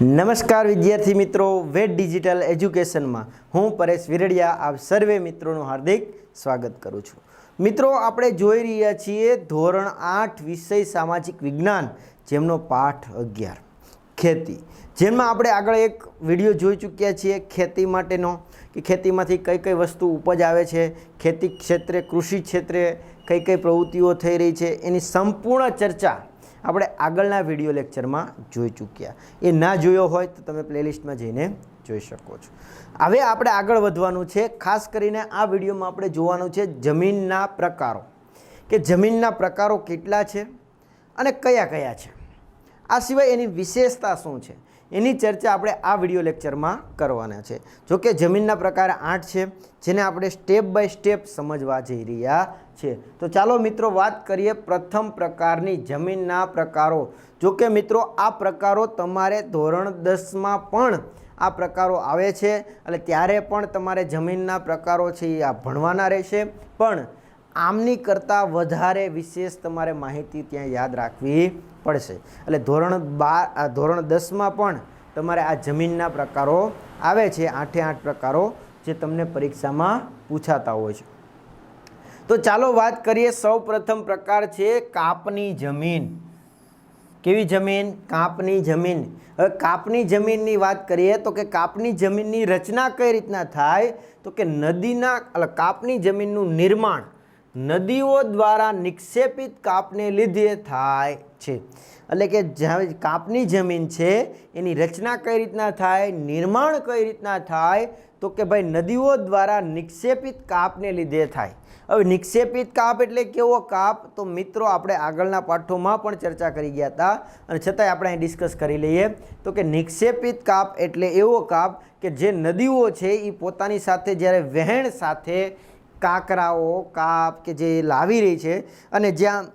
નમસ્કાર વિદ્યાર્થી મિત્રો, વેદ ડિજિટલ એજ્યુકેશનમાં હું પરેશ વિરડિયા આપ સર્વે મિત્રોનું હાર્દિક સ્વાગત કરું છું। મિત્રો, આપણે જોઈ રહ્યા છીએ ધોરણ 8 વિષય સામાજિક વિજ્ઞાન, જેમનો પાઠ 11 ખેતી, જેમાં આપણે આગળ એક વિડીયો જોઈ ચૂક્યા છીએ ખેતી માટેનો, કે ખેતીમાંથી કઈ કઈ વસ્તુ ઉપજ આવે છે, ખેતી ક્ષેત્રે કૃષિ ક્ષેત્રે કઈ કઈ પ્રવૃત્તિઓ થઈ રહી છે, એની સંપૂર્ણ ચર્ચા આપણે આગળના વિડીયો લેક્ચરમાં જોઈ ચૂક્યા। એ ના જોયો હોય તો તમે પ્લેલિસ્ટમાં જઈને જોઈ શકો છો। હવે આપણે આગળ વધવાનું છે। ખાસ કરીને આ વિડીયોમાં આપણે જોવાનું છે જમીનના પ્રકારો, કે જમીનના પ્રકારો કેટલા છે અને કયા કયા છે, આ સિવાય એની વિશેષતા શું છે, એની ચર્ચા આપણે આ વિડીયો લેક્ચરમાં કરવાના છે। જો કે જમીનના પ્રકાર 8 છે, જેને આપણે સ્ટેપ બાય સ્ટેપ સમજવા જઈ રહ્યા છીએ। તો ચાલો મિત્રો વાત કરીએ પ્રથમ પ્રકારની જમીનના પ્રકારો। જો કે મિત્રો આ પ્રકારો તમારે ધોરણ 10માં પણ આ પ્રકારો આવે છે, એટલે ત્યારે પણ તમારે જમીનના પ્રકારો છે એ આ ભણવાના રહેશે, પણ આમની કરતાં વધારે વિશેષ તમારે માહિતી ત્યાં યાદ રાખવી પડશે। એટલે ધોરણ 10માં પણ તમારે આ જમીનના પ્રકારો આવે છે, 8 પ્રકારો જે તમને પરીક્ષામાં પૂછાતા હોય છે। તો ચાલો વાત કરીએ। સૌ પ્રથમ પ્રકાર છે કાપની જમીન। કેવી જમીન? કાપની જમીન। હવે કાપની જમીનની વાત કરીએ તો કે કાપની જમીનની રચના કઈ રીતના થાય, તો કે કાપની જમીનનું નિર્માણ નદીઓ દ્વારા નિક્ષેપિત કાપને લીધે થાય છે। એટલે કે જ્યાં કાપની જમીન છે એની રચના કઈ રીતના થાય, નિર્માણ કઈ રીતના થાય, તો કે ભાઈ નદીઓ દ્વારા નિક્ષેપિત કાપને લીધે થાય। હવે નિક્ષેપિત કાપ એટલે કેવો કાપ, તો મિત્રો આપણે આગળના પાઠોમાં પણ ચર્ચા કરી ગયા હતા, અને છતાંય આપણે અહીં ડિસ્કસ કરી લઈએ। તો કે નિક્ષેપિત કાપ એટલે એવો કાપ કે જે નદીઓ છે એ પોતાની સાથે જ્યારે વહેણ સાથે કાંકરાઓ કાપ કે જે લાવી રહી છે, અને જ્યાં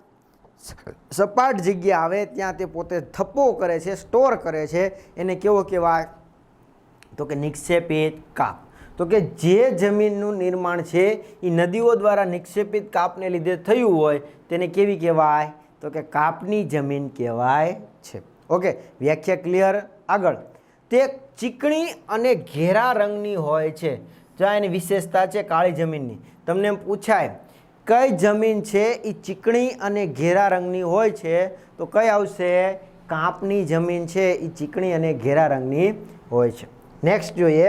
સપાટ જગ્યા આવે ત્યાં તે પોતે થપ્પો કરે છે, સ્ટોર કરે છે, એને કેવો કહેવાય, તો કે નિક્ષેપિત કાપ। તો કે જે જમીનનું નિર્માણ છે એ નદીઓ દ્વારા નિક્ષેપિત કાપને લીધે થયું હોય તેને કેવી કહેવાય, તો કે કાપની જમીન કહેવાય છે। ઓકે, વ્યાખ્યા ક્લિયર? આગળ, તે ચીકણી અને ઘેરા રંગની હોય છે। જો એની વિશેષતા છે કાળી જમીનની, તમને એમ પૂછાય કઈ જમીન છે એ ચીકણી અને ઘેરા રંગની હોય છે, તો કઈ આવશે? કાપની જમીન છે એ ચીકણી અને ઘેરા રંગની હોય છે। નેક્સ્ટ જોઈએ,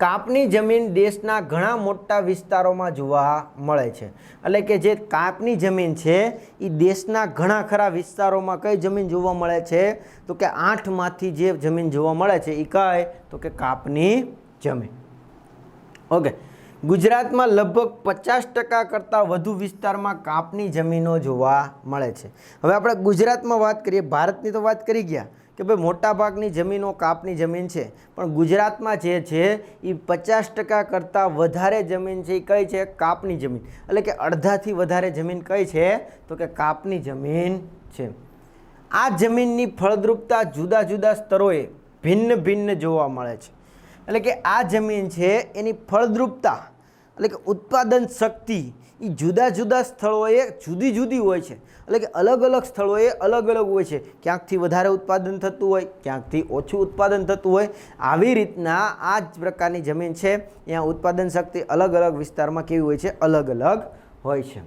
કાપની જમીન દેશના ઘણા મોટા વિસ્તારોમાં જોવા મળે છે। એટલે કે જે કાપની જમીન છે એ દેશના ઘણા ખરા વિસ્તારોમાં કઈ જમીન જોવા મળે છે, તો કે 8માંથી જે જમીન જોવા મળે છે એ કઈ, તો કે કાપની જમીન। ઓકે, ગુજરાતમાં લગભગ 50% કરતાં વધુ વિસ્તારમાં કાપની જમીનો જોવા મળે છે। હવે આપણે ગુજરાતમાં વાત કરીએ, ભારતની તો વાત કરી ગયા કે ભાઈ મોટાભાગની જમીનો કાપની જમીન છે, પણ ગુજરાતમાં જે છે એ 50% કરતાં વધારે જમીન છે એ કઈ છે? કાપની જમીન। એટલે કે અડધાથી વધારે જમીન કઈ છે, તો કે કાપની જમીન છે। આ જમીનની ફળદ્રુપતા જુદા જુદા સ્તરોએ ભિન્ન ભિન્ન જોવા મળે છે। એટલે કે આ જમીન છે એની ફળદ્રુપતા એટલે કે ઉત્પાદન શક્તિ એ જુદા જુદા સ્થળોએ જુદી જુદી હોય છે। એટલે કે અલગ અલગ સ્થળોએ અલગ અલગ હોય છે, ક્યાંકથી વધારે ઉત્પાદન થતું હોય, ક્યાંકથી ઓછું ઉત્પાદન થતું હોય। આવી રીતના આ જ પ્રકારની જમીન છે, ત્યાં ઉત્પાદન શક્તિ અલગ અલગ વિસ્તારમાં કેવી હોય છે? અલગ અલગ હોય છે।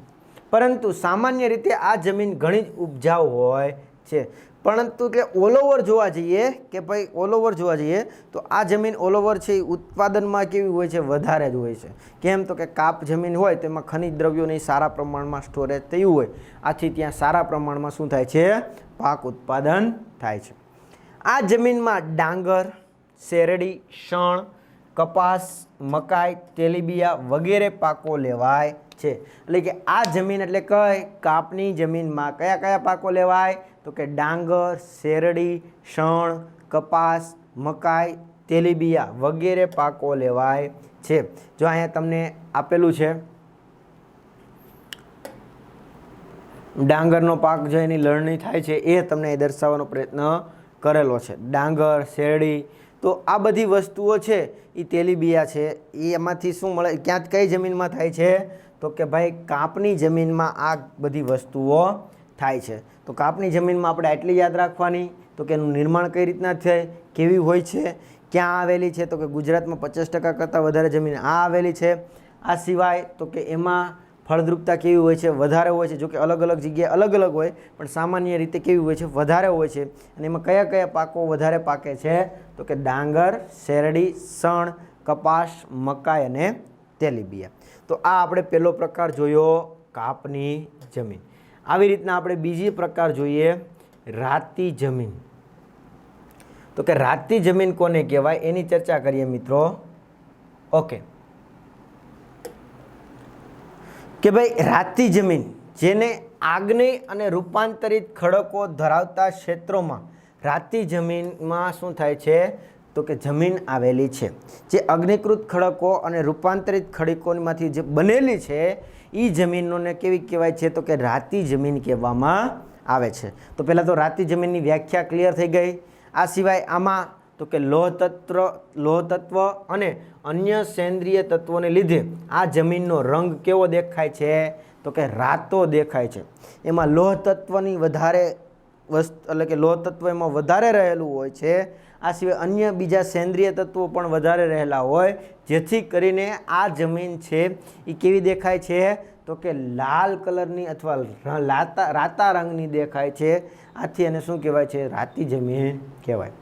પરંતુ સામાન્ય રીતે આ જમીન ઘણી જ ઉપજાઉ હોય છે। પરંતુ કે ઓલ ઓવર જોવા જઈએ, કે ભાઈ ઓલ ઓવર જોવા જઈએ તો આ જમીન ઓલ ઓવર છે એ ઉત્પાદનમાં કેવી હોય છે? વધારે જ હોય છે। કેમ? તો કે કાપ જમીન હોય તેમાં ખનિજ દ્રવ્યોની સારા પ્રમાણમાં સ્ટોરેજ થયું હોય, આથી ત્યાં સારા પ્રમાણમાં શું થાય છે? પાક ઉત્પાદન થાય છે। આ જમીનમાં ડાંગર, શેરડી, શણ, કપાસ, મકાઈ, તેલીબિયા વગેરે પાકો લેવાય છે। એટલે કે આ જમીન એટલે કઈ? કાપની જમીનમાં કયા કયા પાકો લેવાય, તો કે ડાંગર, શેરડી, શણ, કપાસ, મકાઈ, તેલીબિયા વગેરે પાકો લેવાય છે। જો અહીંયા તમને આપેલું છે ડાંગરનો પાક, જો એની લણણી થાય છે એ તમને દર્શાવવાનો પ્રયત્ન કરેલો છે। ડાંગર, શેરડી, તો આ બધી વસ્તુઓ છે એ તેલીબિયા છે, એમાંથી શું મળે? ક્યાં કઈ જમીનમાં થાય છે? તો કે ભાઈ કાપની જમીનમાં આ બધી વસ્તુઓ થાય છે। તો કાપની જમીનમાં આપણે આટલી યાદ રાખવાની તો કે એનું નિર્માણ કઈ રીતના થાય, કેવી હોય છે, ક્યાં આવેલી છે, તો કે ગુજરાતમાં 50% કરતાં વધારે જમીન આ આવેલી છે. આ સિવાય તો કે એમાં ફળદ્રુપતા કેવી હોય છે, વધારે હોય છે. જો કે અલગ અલગ જગ્યાએ અલગ અલગ હોય, પણ સામાન્ય રીતે કેવી હોય છે, વધારે હોય છે. અને એમાં કયા કયા પાકો વધારે પાકે છે, તો કે ડાંગર, શેરડી, શણ, કપાસ, મકાઈ અને તેલીબિયાં. તો આ આપણે પહેલો પ્રકાર જોયો કાપની જમીન. આવી રીતના આપણે બીજી પ્રકાર જોઈએ રાતી જમીન. તો કે રાતી જમીન કોને કહેવાય એની ચર્ચા કરીએ મિત્રો. ઓકે, કે ભાઈ રાતી જમીન જેને આગ્નેય અને રૂપાંતરિત ખડકો ધરાવતા ક્ષેત્રોમાં રાતી જમીનમાં શું થાય છે, તો કે જમીન આવેલી છે. જે અગ્નિકૃત ખડકો અને રૂપાંતરિત ખડકોમાંથી જે બનેલી છે એ જમીનોને કેવી કહેવાય છે, તો કે રાતી જમીન કહેવામાં આવે છે. તો પહેલાં તો રાતી જમીનની વ્યાખ્યા ક્લિયર થઈ ગઈ. આ સિવાય આમાં તો કે લોહ તત્વ અને અન્ય સેન્દ્રિય તત્વોને લીધે આ જમીનનો રંગ કેવો દેખાય છે, તો કે રાતો દેખાય છે. એમાં લોહ તત્વની વધારે એટલે કે લોહ તત્વ એમાં વધારે રહેલું હોય છે. આ સિવાય અન્ય બીજા સેન્દ્રિય તત્વો પણ વધારે રહેલા હોય, જેથી કરીને આ જમીન છે એ કેવી દેખાય છે, તો કે લાલ કલરની અથવા રાતા રંગની દેખાય છે. આથી એને શું કહેવાય છે, રાતી જમીન કહેવાય.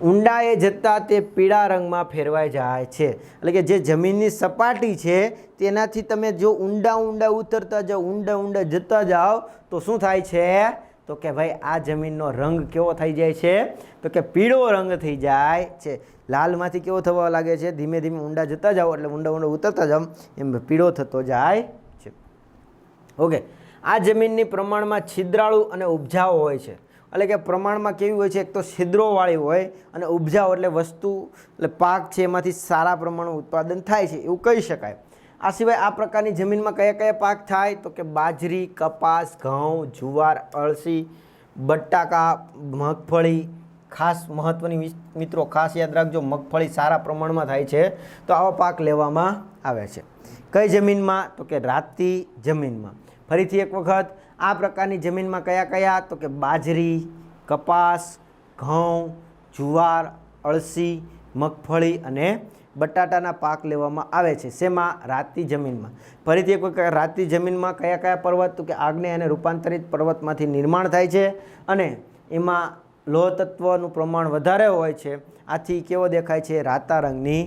ઊંડાએ જતાં તે પીળા રંગમાં ફેરવાઈ જાય છે. એટલે કે જે જમીનની સપાટી છે તેનાથી તમે જો ઊંડા ઉતરતા જાઓ, ઊંડા જતા જાઓ તો શું થાય છે, તો કે ભાઈ આ જમીનનો રંગ કેવો થઈ જાય છે, તો કે પીળો રંગ થઈ જાય છે. લાલમાંથી કેવો થવા લાગે છે, ધીમે ધીમે ઊંડા જતા જાઓ એટલે ઊંડા ઉતરતા જાઓ એમ પીળો થતો જાય છે. ઓકે, આ જમીનની પ્રમાણમાં છિદ્રાળુ અને ઉપજાઉ હોય છે. એટલે કે પ્રમાણમાં કેવી હોય છે, એક તો છિદ્રોવાળી હોય અને ઉપજાઉ એટલે વસ્તુ એટલે પાક છે એમાંથી સારા પ્રમાણમાં ઉત્પાદન થાય છે એવું કહી શકાય. આ સિવાય આ પ્રકારની જમીનમાં કયા કયા પાક થાય, તો કે બાજરી, કપાસ, ઘઉં, જુવાર, અળસી, બટાકા, મગફળી. ખાસ મહત્ત્વની મિત્રો ખાસ યાદ રાખજો, મગફળી સારા પ્રમાણમાં થાય છે તો આવા પાક લેવામાં આવે છે. કઈ જમીનમાં, તો કે રાતી જમીનમાં. ફરીથી એક વખત, આ પ્રકારની જમીનમાં કયા કયા, તો કે બાજરી, કપાસ, ઘઉં, જુવાર, અળસી, મગફળી અને બટાટાના પાક લેવામાં આવે છે. શેમાં, રાતી જમીનમાં. ફરીથી એક વખત, રાતી જમીનમાં કયા કયા પર્વત, તો કે આગ્નેય અને રૂપાંતરિત પર્વતમાંથી નિર્માણ થાય છે અને એમાં લોહ તત્વનું પ્રમાણ વધારે હોય છે. આથી કેવો દેખાય છે, રાતા રંગની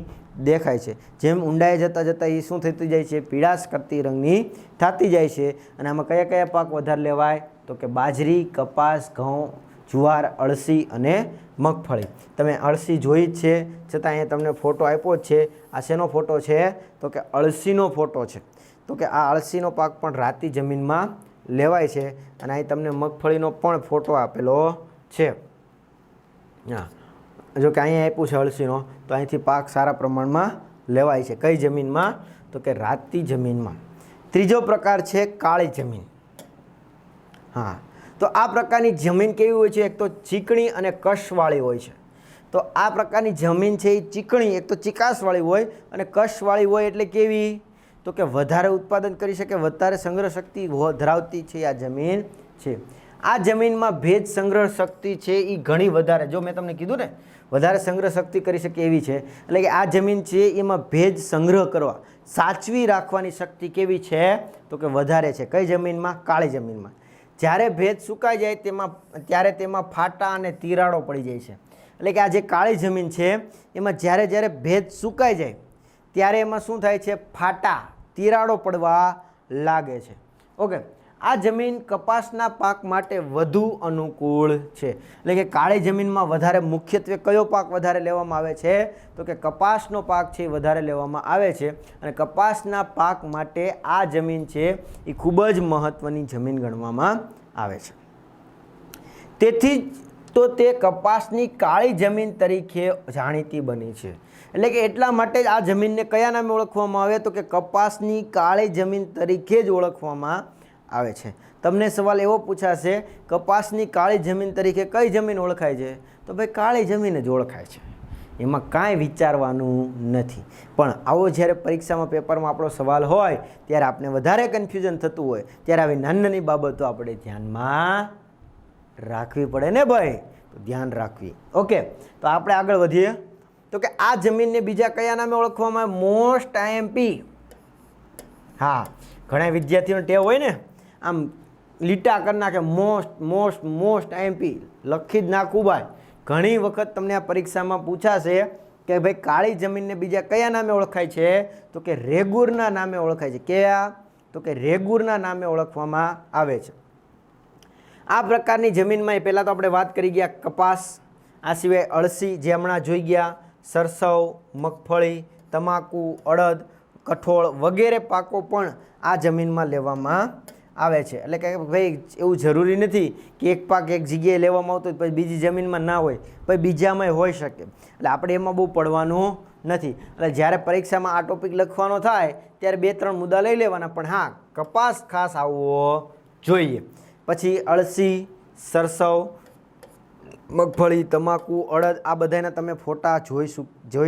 દેખાય છે. જેમ ઊંડાઈ જતાં એ શું થતી જાય છે, પીળાશ કરતી રંગની થતી જાય છે. અને આમાં કયા કયા પાક વધારે લેવાય, તો કે બાજરી, કપાસ, ઘઉં, જુવાર, અળસી અને મગફળી. તમે અળસી જોઈ જ છે, છતાં અહીંયા તમને ફોટો આપ્યો જ છે. આ શેનો ફોટો છે, તો કે અળસીનો ફોટો છે. તો કે આ અળસીનો પાક પણ રાતી જમીનમાં લેવાય છે. અને અહીં તમને મગફળીનો પણ ફોટો આપેલો છે. હા, જો કે અહીંયા આપ્યું છે અળસીનો, તો અહીંથી પાક સારા પ્રમાણમાં લેવાય છે. કઈ જમીનમાં, તો કે રાતી જમીનમાં. ત્રીજો પ્રકાર છે કાળી જમીન. હા, તો આ પ્રકારની જમીન કેવી હોય છે, એક તો ચીકણી અને કશવાળી હોય છે. તો આ પ્રકારની જમીન છે એ ચીકણી, એક તો ચીકાશવાળી હોય અને કશવાળી હોય એટલે કેવી, તો કે વધારે ઉત્પાદન કરી શકે, વધારે સંગ્રહ શક્તિ ધરાવતી છે આ જમીન છે. આ જમીનમાં ભેજ સંગ્રહ શક્તિ છે એ ઘણી વધારે, જો મેં તમને કીધું ને વધારે સંગ્રહ શક્તિ કરી શકે એવી છે. એટલે કે આ જમીન છે એમાં ભેજ સંગ્રહ કરવા, સાચવી રાખવાની શક્તિ કેવી છે, તો કે વધારે છે. કઈ જમીનમાં, કાળી જમીનમાં. જ્યારે ભેજ સુકાઈ જાય ત્યારે તેમાં ફાટા અને તિરાડો પડી જાય છે. એટલે કે આ જે કાળી જમીન છે એમાં જ્યારે ભેજ સુકાઈ જાય ત્યારે એમાં શું થાય છે, ફાટા તિરાડો પડવા લાગે છે. ઓકે, આ જમીન કપાસના પાક માટે વધુ અનુકૂળ છે. એટલે કે કાળી જમીનમાં વધારે મુખ્યત્વે કયો પાક વધારે લેવામાં આવે છે, તો કે કપાસનો પાક છે એ વધારે લેવામાં આવે છે. અને કપાસના પાક માટે આ જમીન છે એ ખૂબ જ મહત્ત્વની જમીન ગણવામાં આવે છે. તેથી તો તે કપાસની કાળી જમીન તરીકે જાણીતી બની છે. એટલે કે એટલા માટે જ આ જમીનને કયા નામે ઓળખવામાં આવે, તો કે કપાસની કાળી જમીન તરીકે જ ઓળખવામાં આવે છે. તમને સવાલ એવો પૂછાશે, કપાસની કાળી જમીન તરીકે કઈ જમીન ઓળખાય છે, તો ભાઈ કાળી જમીન જ ઓળખાય છે. એમાં કાંઈ વિચારવાનું નથી. પણ આવો જ્યારે પરીક્ષામાં પેપરમાં આપણો સવાલ હોય ત્યારે આપણે વધારે કન્ફ્યુઝન થતું હોય ત્યારે આવી નાની નાની બાબતો આપણે ધ્યાનમાં રાખવી પડે ને ભાઈ. તો ધ્યાન રાખવી. ઓકે, તો આપણે આગળ વધીએ. તો કે આ જમીનને બીજા કયા નામે ઓળખવામાં આવે? Most IMP. હા, ઘણા વિદ્યાર્થીઓને ટેવ હોય ને આમ લીટા કરી નાખે, મોસ્ટ મોસ્ટ મોસ્ટ આઈએમપી લખી જ નાખવું ભાઈ. ઘણી વખત તમને આ પરીક્ષામાં પૂછાશે કે ભાઈ કાળી જમીનને બીજા કયા નામે ઓળખાય છે? તો કે રેગુરના નામે ઓળખાય છે. કયા? તો કે રેગુરના નામે ઓળખવામાં આવે છે. આ પ્રકારની જમીનમાં પહેલાં તો આપણે વાત કરી ગયા કપાસ, આ સિવાય અળસી જે હમણાં જોઈ ગયા, સરસવ, મગફળી, તમાકુ, અડદ, કઠોળ વગેરે પાકો પણ આ જમીનમાં લેવામાં આવે છે. એટલે કે ભાઈ એવું જરૂરી નથી કે એક પાક એક જગ્યાએ લેવામાં આવતો પછી બીજી જમીનમાં ના હોય, પછી બીજામાંય હોઈ શકે. એટલે આપણે એમાં બહુ પડવાનું નથી. એટલે જ્યારે પરીક્ષામાં આ ટોપિક લખવાનો થાય ત્યારે 2-3 મુદ્દા લઈ લેવાના, પણ હા કપાસ ખાસ આવવો જોઈએ. પછી અળસી, સરસવ, મગફળી, તમાકુ, અડદ આ બધાના તમે ફોટા જોઈ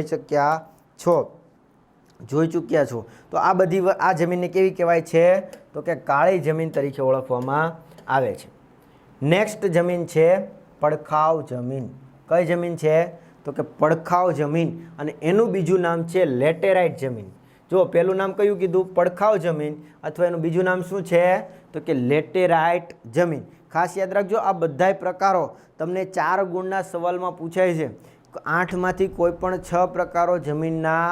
ચૂક્યા છો. તો આ બધી આ જમીનને કેવી કહેવાય છે? તો કે કાળી જમીન તરીકે ઓળખવામાં આવે છે. નેક્સ્ટ જમીન છે પડખાવ જમીન. કઈ જમીન છે? તો કે પડખાવ જમીન, અને એનું બીજું નામ છે લેટેરાઇટ જમીન. જો પહેલું નામ કયું કીધું? પડખાવ જમીન, અથવા એનું બીજું નામ શું છે? તો કે લેટેરાઇટ જમીન. ખાસ યાદ રાખજો, આ બધાય પ્રકારો તમને 4 ગુણના સવાલમાં પૂછાય છે. 8માંથી કોઈ પણ 6 પ્રકારો જમીનના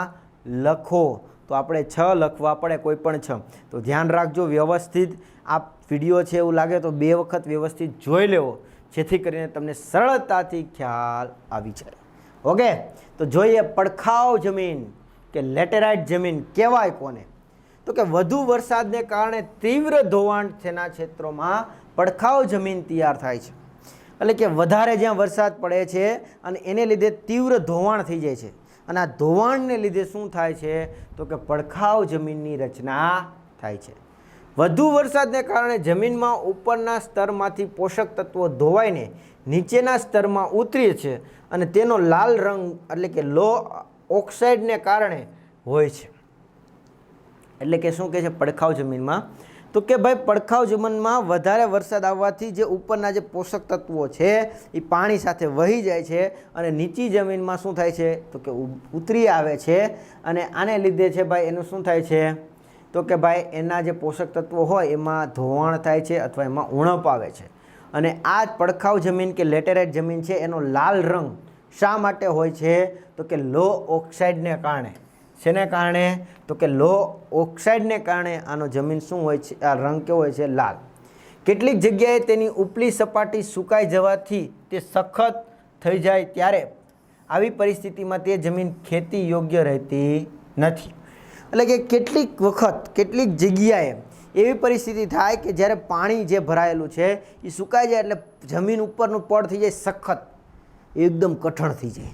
લખો, તો આપણે 6 લખવા પડે, કોઈ પણ 6. તો ધ્યાન રાખજો વ્યવસ્થિત. આ વિડીયો છે એવું લાગે તો 2 વખત વ્યવસ્થિત જોઈ લેવો, જેથી કરીને તમને સરળતાથી ખ્યાલ આવી જાય. ઓકે, તો જોઈએ પડખાવ જમીન કે લેટેરાઇટ જમીન કહેવાય કોને? તો કે વધુ વરસાદને કારણે તીવ્ર ધોવાણ થયેલા ક્ષેત્રોમાં પડખાવ જમીન તૈયાર થાય છે. એટલે કે વધારે જ્યાં વરસાદ પડે છે અને એને લીધે તીવ્ર ધોવાણ થઈ જાય છે, અને આ ધોવાણને લીધે શું થાય છે? તો કે પડખાવ જમીનની રચના થાય છે. વધુ વરસાદને કારણે જમીનમાં ઉપરના સ્તરમાંથી પોષક તત્વો ધોવાઈને નીચેના સ્તરમાં ઉતરે છે, અને તેનો લાલ રંગ એટલે કે લો ઓક્સાઇડને કારણે હોય છે. એટલે કે શું કહે છે પડખાવ જમીનમાં? તો કે ભાઈ પડખાવ જમીનમાં વધારે વરસાદ આવવાથી જે ઉપરના જે પોષક તત્વો છે એ પાણી સાથે વહી જાય છે, અને નીચી જમીનમાં શું થાય છે? તો કે ઉતરી આવે છે, અને આને લીધે છે ભાઈ એનું શું થાય છે? તો કે ભાઈ એના જે પોષક તત્વો હોય એમાં ધોવાણ થાય છે, અથવા એમાં ઉણપ આવે છે. અને આ પડખાવ જમીન કે લેટેરાઇટ જમીન છે એનો લાલ રંગ શા માટે હોય છે? તો કે લો ઓક્સાઇડને કારણે. શેને કારણે? તો કે લો ઓક્સાઇડને કારણે આનો જમીન શું હોય છે? આ રંગ કેવો હોય છે? લાલ. કેટલીક જગ્યાએ તેની ઉપલી સપાટી સુકાઈ જવાથી તે સખત થઈ જાય, ત્યારે આવી પરિસ્થિતિમાં તે જમીન ખેતી યોગ્ય રહેતી નથી. એટલે કે કેટલીક વખત કેટલીક જગ્યાએ એવી પરિસ્થિતિ થાય કે જ્યારે પાણી જે ભરાયેલું છે એ સુકાઈ જાય એટલે જમીન ઉપરનું પડ થઈ જાય સખત, એકદમ કઠણ થઈ જાય.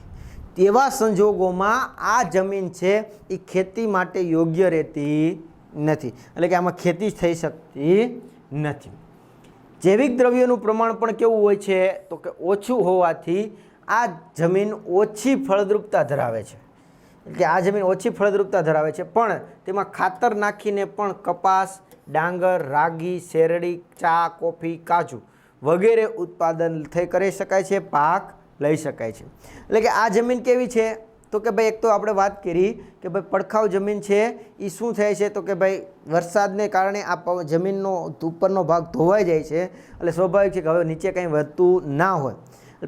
તેવા સંજોગોમાં આ જમીન છે એ ખેતી માટે યોગ્ય રહેતી નથી. એટલે કે આમાં ખેતી થઈ શકતી નથી. જૈવિક દ્રવ્યોનું પ્રમાણ પણ કેવું હોય છે? તો કે ઓછું હોવાથી આ જમીન ઓછી ફળદ્રુપતા ધરાવે છે. એટલે આ જમીન ઓછી ફળદ્રુપતા ધરાવે છે, પણ તેમાં ખાતર નાખીને પણ કપાસ, ડાંગર, રાગી, શેરડી, ચા, કોફી, કાજુ વગેરે ઉત્પાદન કરી શકાય છે, પાક લઈ શકાય છે. એટલે કે આ જમીન કેવી છે? તો કે ભાઈ એક તો આપણે વાત કરી કે ભાઈ પડખાવ જમીન છે એ શું થાય છે? તો કે ભાઈ વરસાદને કારણે આ જમીનનો ઉપરનો ભાગ ધોવાઈ જાય છે, એટલે સ્વાભાવિક છે કે હવે નીચે કંઈ વધતું ના હોય.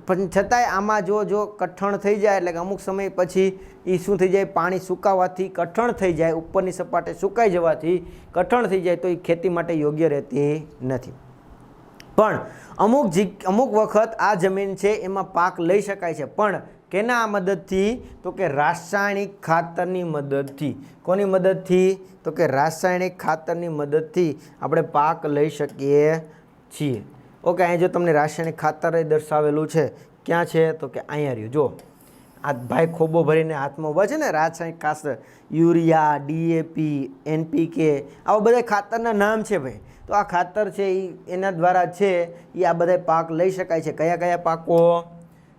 પણ છતાંય આમાં જો કઠણ થઈ જાય, એટલે કે અમુક સમય પછી એ શું થઈ જાય? પાણી સુકાવાથી કઠણ થઈ જાય, ઉપરની સપાટી સુકાઈ જવાથી કઠણ થઈ જાય, તો એ ખેતી માટે યોગ્ય રહેતી નથી. પણ અમુક વખત આ જમીન છે એમાં પાક લઈ શકાય છે, પણ કેના મદદથી? તો કે રાસાયણિક ખાતરની મદદથી. કોની મદદથી? તો કે રાસાયણિક ખાતરની મદદથી આપણે પાક લઈ શકીએ છીએ. ઓકે, અહીં જો તમને રાસાયણિક ખાતર દર્શાવેલું છે, ક્યાં છે? તો કે અહીંયા રહ્યું. જો આ ભાઈ ખોબો ભરીને હાથમાં ઊભા છે ને, રાસાયણિક ખાતર યુરિયા, ડીએપી, એનપીકે આવા બધા ખાતરના નામ છે ભાઈ. તો આ ખાતર છે એના દ્વારા છે એ આ બધા પાક લઈ શકાય છે. કયા કયા પાકો?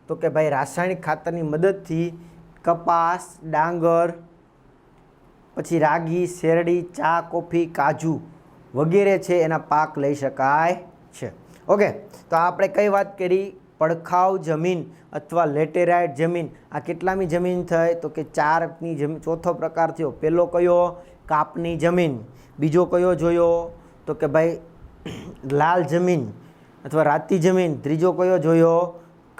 તો કે ભાઈ રાસાયણિક ખાતરની મદદથી કપાસ, ડાંગર, પછી રાગી, શેરડી, ચા, કોફી, કાજુ વગેરે છે એના પાક લઈ શકાય છે. ઓકે, તો આપણે કઈ વાત કરી? પડખાવ જમીન અથવા લેટેરાઇટ જમીન. આ કેટલામી જમીન થઈ? તો કે 4ની જમીન. ચોથો પ્રકાર થયો. પહેલો કયો? કાપની જમીન. બીજો કયો જોયો? તો કે ભાઈ લાલ જમીન અથવા રાતી જમીન. ત્રીજો કયો જોયો?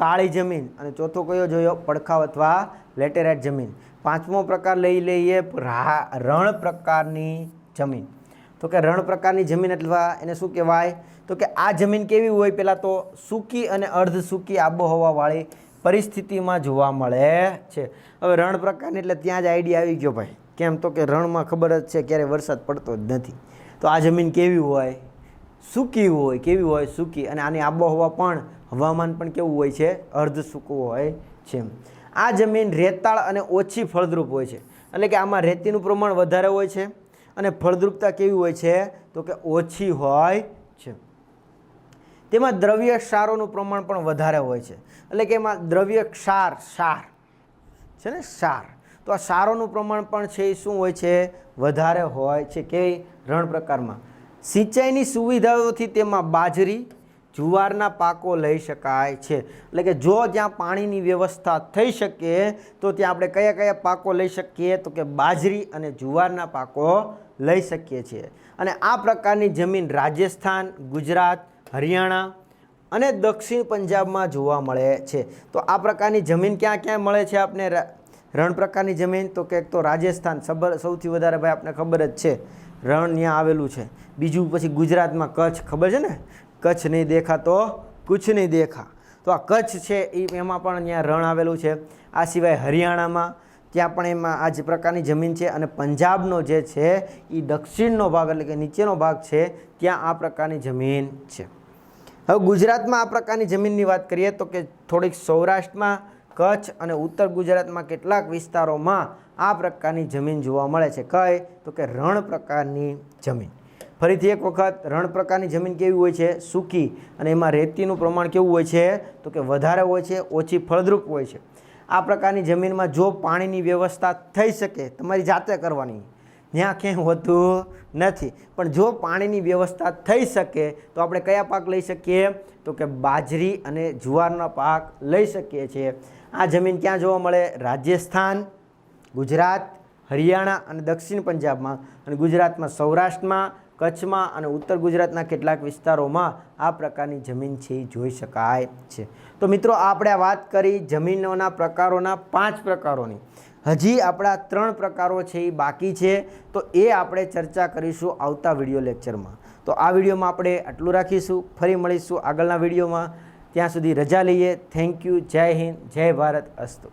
કાળી જમીન. અને ચોથો કયો જોયો? પડખાવ અથવા લેટેરાઇટ જમીન. પાંચમો પ્રકાર લઈ લઈએ રણ પ્રકારની જમીન. તો કે રણ પ્રકારની જમીન અથવા એને શું કહેવાય? તો કે આ જમીન કેવી હોય? પહેલાં તો સૂકી અને અર્ધ સૂકી આબોહવાવાળી પરિસ્થિતિમાં જોવા મળે છે. હવે રણ પ્રકારની એટલે ત્યાં જ આઈડિયા આવી ગયો ભાઈ. કેમ? તો કે રણમાં ખબર જ છે ક્યારે વરસાદ પડતો જ નથી. તો આ જમીન કેવી હોય? સૂકી હોય. કેવી હોય? સૂકી. અને આની આબોહવા પણ હવામાન પણ કેવું હોય છે? અર્ધ સૂકું હોય છે. આ જમીન રેતાળ અને ઓછી ફળદ્રુપ હોય છે. એટલે કે આમાં રેતીનું પ્રમાણ વધારે હોય છે અને ફળદ્રુપતા કેવી હોય છે? તો કે ઓછી હોય છે. તેમાં દ્રવ્ય ક્ષારોનું પ્રમાણ પણ વધારે હોય છે. એટલે કે એમાં દ્રવ્ય ક્ષાર છે ને, ક્ષાર. તો આ ક્ષારોનું પ્રમાણ પણ છે એ શું હોય છે? વધારે હોય છે. કેવી? રણ પ્રકારમાં. સિંચાઈની સુવિધાઓથી તેમાં બાજરી, જુવારના પાકો લઈ શકાય છે. એટલે કે જો જ્યાં પાણીની વ્યવસ્થા થઈ શકે તો ત્યાં આપણે કયા કયા પાકો લઈ શકીએ? તો કે બાજરી અને જુવારના પાકો લઈ શકીએ છીએ. અને આ પ્રકારની જમીન રાજસ્થાન, ગુજરાત, હરિયાણા અને દક્ષિણ પંજાબમાં જોવા મળે છે. તો આ પ્રકારની જમીન ક્યાં ક્યાં મળે છે આપને? રણ પ્રકારની જમીન. તો કે એક તો રાજસ્થાન સૌથી વધારે ભાઈ આપણે ખબર જ છે, રણ ત્યાં આવેલું છે. બીજું પછી ગુજરાતમાં કચ્છ, ખબર છે ને, કચ્છ નહીં દેખા તો કુછ નહીં દેખા. તો આ કચ્છ છે એમાં પણ ત્યાં રણ આવેલું છે. આ સિવાય હરિયાણામાં ત્યાં પણ એમાં આ જ પ્રકારની જમીન છે. અને પંજાબનો જે છે એ દક્ષિણનો ભાગ એટલે કે નીચેનો ભાગ છે ત્યાં આ પ્રકારની જમીન છે. હવે ગુજરાતમાં આ પ્રકારની જમીનની વાત કરીએ તો કે થોડીક સૌરાષ્ટ્રમાં, કચ્છ અને ઉત્તર ગુજરાતમાં કેટલાક વિસ્તારોમાં આ પ્રકારની જમીન જોવા મળે છે. કઈ? તો કે રણ પ્રકારની જમીન. ફરીથી એક વખત, રણ પ્રકારની જમીન કેવી હોય છે? સૂકી. અને એમાં રેતીનું પ્રમાણ કેવું હોય છે? તો કે વધારે હોય છે, ઓછી ફળદ્રુપ હોય છે. આ પ્રકારની જમીનમાં જો પાણીની વ્યવસ્થા થઈ શકે, તમારી જાતે કરવાની, ત્યાં ક્યાંય હોતું નથી, પણ જો પાણીની વ્યવસ્થા થઈ શકે તો આપણે કયા પાક લઈ શકીએ? તો કે બાજરી અને જુવારના પાક લઈ શકીએ છીએ. આ જમીન ક્યાં જોવા મળે? રાજસ્થાન, ગુજરાત, હરિયાણા અને દક્ષિણ પંજાબમાં. અને ગુજરાતમાં સૌરાષ્ટ્રમાં, કચ્છમાં અને ઉત્તર ગુજરાતના કેટલાક વિસ્તારોમાં આ પ્રકારની જમીન છે એ જોઈ શકાય છે. તો મિત્રો આપણે વાત કરી જમીનોના પ્રકારોના 5 પ્રકારોની. હજી આપણા 3 પ્રકારો છે એ બાકી છે. તો એ આપણે ચર્ચા કરીશું આવતા વિડીયો લેક્ચરમાં. તો આ વિડીયોમાં આપણે આટલું રાખીશું. ફરી મળીશું આગળના વિડીયોમાં. ત્યાં સુધી રજા લઈએ. Thank you. જય હિન્દ, જય ભારત. અસ્તુ.